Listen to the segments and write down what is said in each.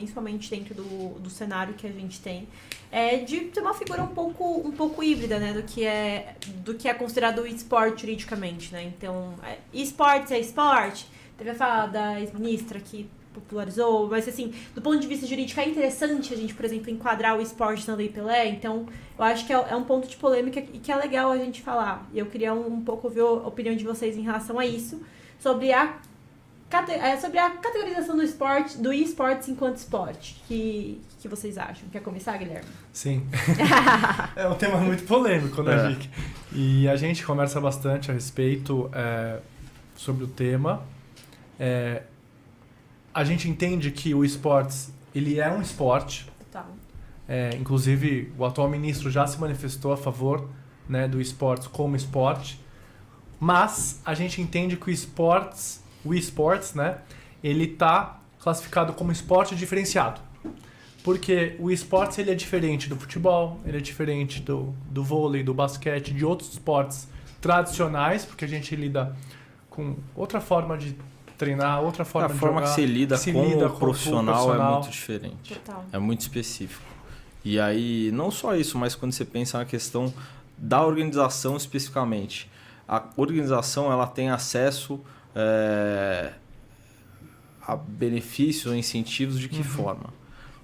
principalmente dentro do cenário que a gente tem, é de ter uma figura um pouco híbrida, né, do que é considerado esporte juridicamente, né? Então, esporte é esporte. Teve a fala da ex-ministra que popularizou, mas assim, do ponto de vista jurídico é interessante a gente, por exemplo, enquadrar o esporte na Lei Pelé, então eu acho que é um ponto de polêmica e que é legal a gente falar. E eu queria um pouco ouvir a opinião de vocês em relação a isso, sobre a categorização do esportes enquanto esporte. Que vocês acham? Quer começar, Guilherme? Sim. É um tema muito polêmico, né, Vicky? E a gente conversa bastante a respeito sobre o tema. A gente entende que o esportes, ele é um esporte. Total. Inclusive, o atual ministro já se manifestou a favor, né, do esportes como esporte. Mas a gente entende que o esportes, né, ele está classificado como esporte diferenciado. Porque o esportes ele é diferente do futebol, ele é diferente do vôlei, do basquete, de outros esportes tradicionais, porque a gente lida com outra forma de treinar, outra forma de jogar. A forma que se lida com o profissional é muito diferente. Total. É muito específico. E aí, não só isso, mas quando você pensa na questão da organização especificamente. A organização ela tem acesso a benefícios ou incentivos de que forma?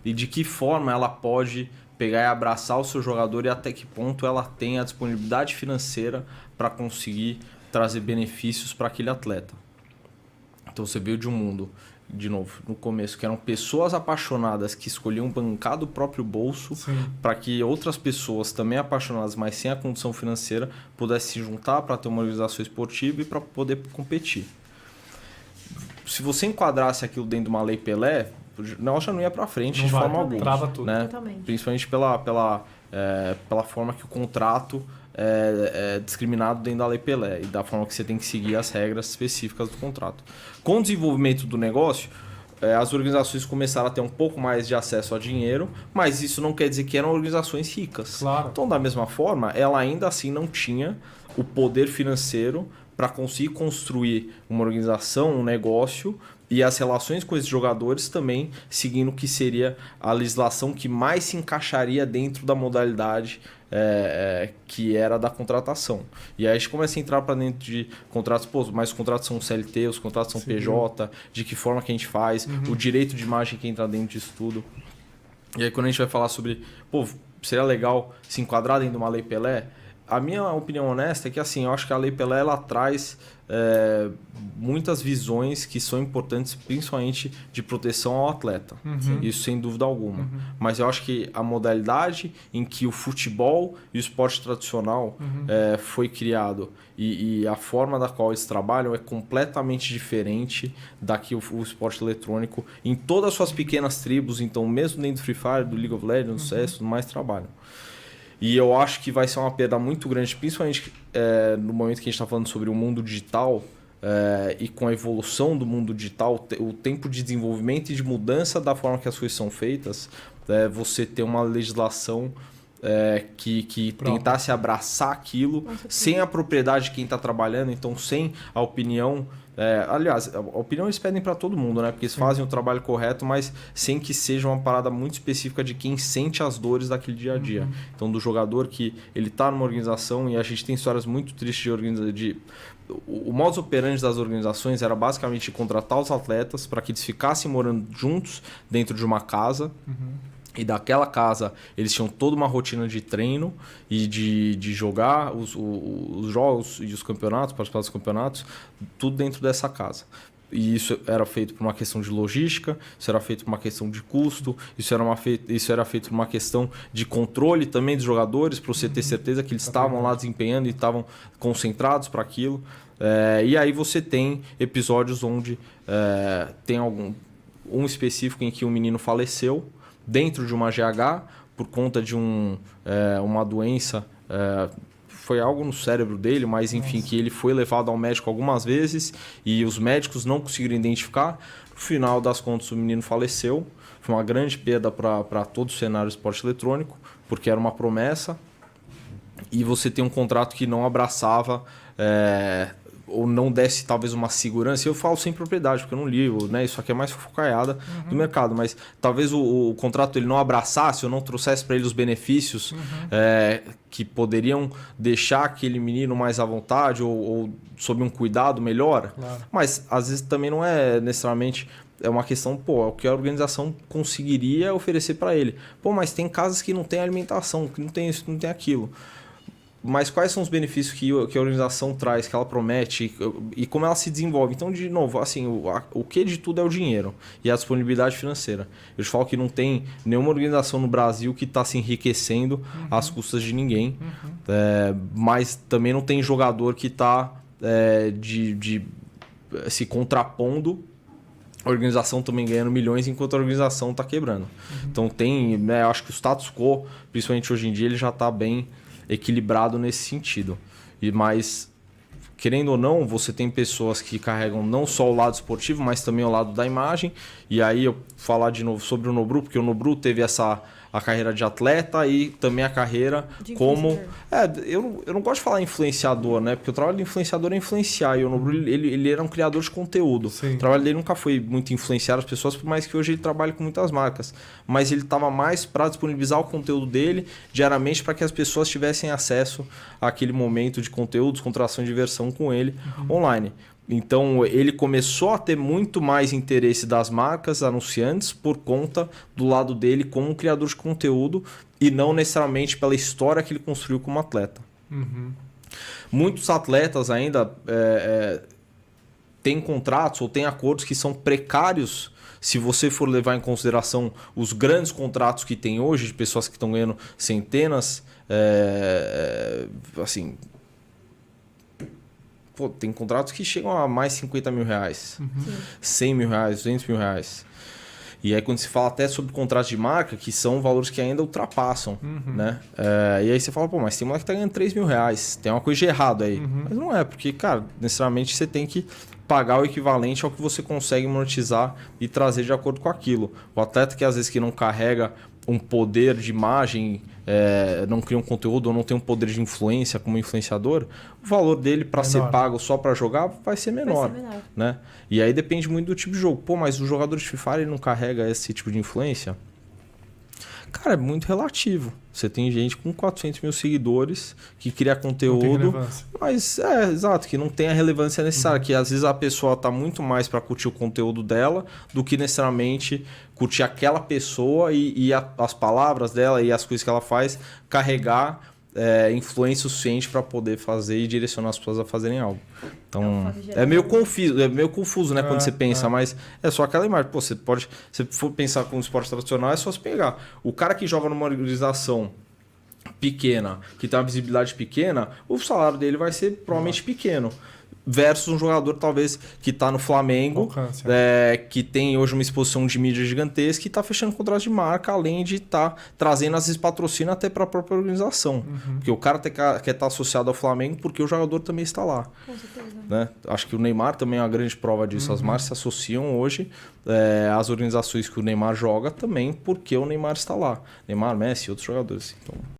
E de que forma ela pode pegar e abraçar o seu jogador e até que ponto ela tem a disponibilidade financeira para conseguir trazer benefícios para aquele atleta. Então você veio de um mundo, de novo, no começo, que eram pessoas apaixonadas que escolhiam bancar do próprio bolso para que outras pessoas também apaixonadas, mas sem a condição financeira, pudessem se juntar para ter uma organização esportiva e para poder competir. Se você enquadrasse aquilo dentro de uma Lei Pelé, o negócio já não ia para frente de forma alguma. Trava tudo. Né? Principalmente pela forma que o contrato é discriminado dentro da Lei Pelé e da forma que você tem que seguir as regras específicas do contrato. Com o desenvolvimento do negócio, as organizações começaram a ter um pouco mais de acesso a dinheiro, mas isso não quer dizer que eram organizações ricas. Claro. Então, da mesma forma, ela ainda assim não tinha o poder financeiro para conseguir construir uma organização, um negócio e as relações com esses jogadores também seguindo o que seria a legislação que mais se encaixaria dentro da modalidade que era da contratação. E aí a gente começa a entrar para dentro de contratos, mas os contratos são CLT, os contratos são PJ, de que forma que a gente faz, o direito de imagem que entra dentro disso tudo. E aí quando a gente vai falar sobre, seria legal se enquadrar dentro de uma Lei Pelé, a minha opinião honesta é que assim, eu acho que a Lei Pelé ela traz muitas visões que são importantes, principalmente de proteção ao atleta. Isso sem dúvida alguma. Mas eu acho que a modalidade em que o futebol e o esporte tradicional foi criado e a forma da qual eles trabalham é completamente diferente da que o esporte eletrônico, em todas as suas pequenas tribos, então mesmo dentro do Free Fire, do League of Legends, do CS, tudo mais trabalham. E eu acho que vai ser uma perda muito grande, principalmente no momento que a gente está falando sobre o mundo digital e com a evolução do mundo digital, o tempo de desenvolvimento e de mudança da forma que as coisas são feitas, você ter uma legislação que tentasse abraçar aquilo sem a propriedade de quem está trabalhando, então sem a opinião. Aliás, a opinião eles pedem para todo mundo, né? Porque eles fazem o trabalho correto, mas sem que seja uma parada muito específica de quem sente as dores daquele dia a dia. Então, do jogador que ele está numa organização, e a gente tem histórias muito tristes o modus operandi das organizações era basicamente contratar os atletas para que eles ficassem morando juntos dentro de uma casa. E daquela casa eles tinham toda uma rotina de treino e de jogar os jogos e os campeonatos, participar dos campeonatos, tudo dentro dessa casa. E isso era feito por uma questão de logística, isso era feito por uma questão de custo, isso era feito por uma questão de controle também dos jogadores, para você ter certeza que eles estavam lá desempenhando e estavam concentrados para aquilo. E aí você tem episódios onde tem um específico em que um menino faleceu dentro de uma GH por conta de uma doença, foi algo no cérebro dele, mas enfim, que ele foi levado ao médico algumas vezes e os médicos não conseguiram identificar. No final das contas, o menino faleceu. Foi uma grande perda para todo o cenário do esporte eletrônico, porque era uma promessa e você tem um contrato que não abraçava ou não desse talvez uma segurança, eu falo sem propriedade, porque eu não li, né? Isso aqui é mais fofocaiada do mercado, mas talvez o contrato ele não abraçasse ou não trouxesse para ele os benefícios que poderiam deixar aquele menino mais à vontade ou sob um cuidado melhor. Claro. Mas às vezes também não é necessariamente... É uma questão, pô, é o que a organização conseguiria oferecer para ele. Pô, mas tem casas que não tem alimentação, que não tem isso, que não tem aquilo. Mas quais são os benefícios que a organização traz, que ela promete e como ela se desenvolve? Então, de novo, assim, o que de tudo é o dinheiro e a disponibilidade financeira. Eu te falo que não tem nenhuma organização no Brasil que está se enriquecendo às custas de ninguém, mas também não tem jogador que está se contrapondo, a organização também ganhando milhões enquanto a organização está quebrando. Então tem, né, acho que o status quo, principalmente hoje em dia, ele já está bem equilibrado nesse sentido. Mas, querendo ou não, você tem pessoas que carregam não só o lado esportivo, mas também o lado da imagem. E aí eu vou falar de novo sobre o Nobru, porque o Nobru teve a carreira de atleta e também a carreira de como... Eu não gosto de falar influenciador, né? Porque o trabalho do influenciador é influenciar. E o Nobru, ele era um criador de conteúdo. Sim. O trabalho dele nunca foi muito influenciar as pessoas, por mais que hoje ele trabalhe com muitas marcas. Mas ele estava mais para disponibilizar o conteúdo dele diariamente para que as pessoas tivessem acesso àquele momento de conteúdo, descontração e diversão com ele online. Então, ele começou a ter muito mais interesse das marcas anunciantes por conta do lado dele como um criador de conteúdo e não necessariamente pela história que ele construiu como atleta. Muitos atletas ainda têm contratos ou têm acordos que são precários se você for levar em consideração os grandes contratos que tem hoje de pessoas que estão ganhando centenas, assim... Pô, tem contratos que chegam a mais 50 mil reais, 100 mil reais, 200 mil reais. E aí quando se fala até sobre contratos de marca, que são valores que ainda ultrapassam, né? E aí você fala, pô, mas tem moleque que tá ganhando 3 mil reais, tem uma coisa de errado aí. Mas não é, porque, cara, necessariamente você tem que pagar o equivalente ao que você consegue monetizar e trazer de acordo com aquilo. O atleta que às vezes que não carrega um poder de imagem, não cria um conteúdo ou não tem um poder de influência como influenciador, o valor dele para ser pago só para jogar vai ser menor. Né? E aí depende muito do tipo de jogo. Pô, mas o jogador de FIFA ele não carrega esse tipo de influência? Cara, é muito relativo. Você tem gente com 400 mil seguidores que cria conteúdo, mas exato, que não tem a relevância necessária, que às vezes a pessoa está muito mais para curtir o conteúdo dela do que necessariamente curtir aquela pessoa e as palavras dela e as coisas que ela faz carregar influência suficiente para poder fazer e direcionar as pessoas a fazerem algo. Então, é meio confuso, né, quando você pensa, mas é só aquela imagem. Pô, se for pensar com um esporte tradicional, é só se pegar. O cara que joga numa organização pequena, que tem uma visibilidade pequena, o salário dele vai ser provavelmente pequeno. Versus um jogador, talvez, que está no Flamengo, que tem hoje uma exposição de mídia gigantesca e está fechando contrato de marca, além de estar trazendo, às vezes, patrocínio até para a própria organização. Porque o cara quer estar associado ao Flamengo porque o jogador também está lá. Com certeza. Né? Acho que o Neymar também é uma grande prova disso. As marcas se associam hoje às organizações que o Neymar joga também porque o Neymar está lá. Neymar, Messi e outros jogadores. Então...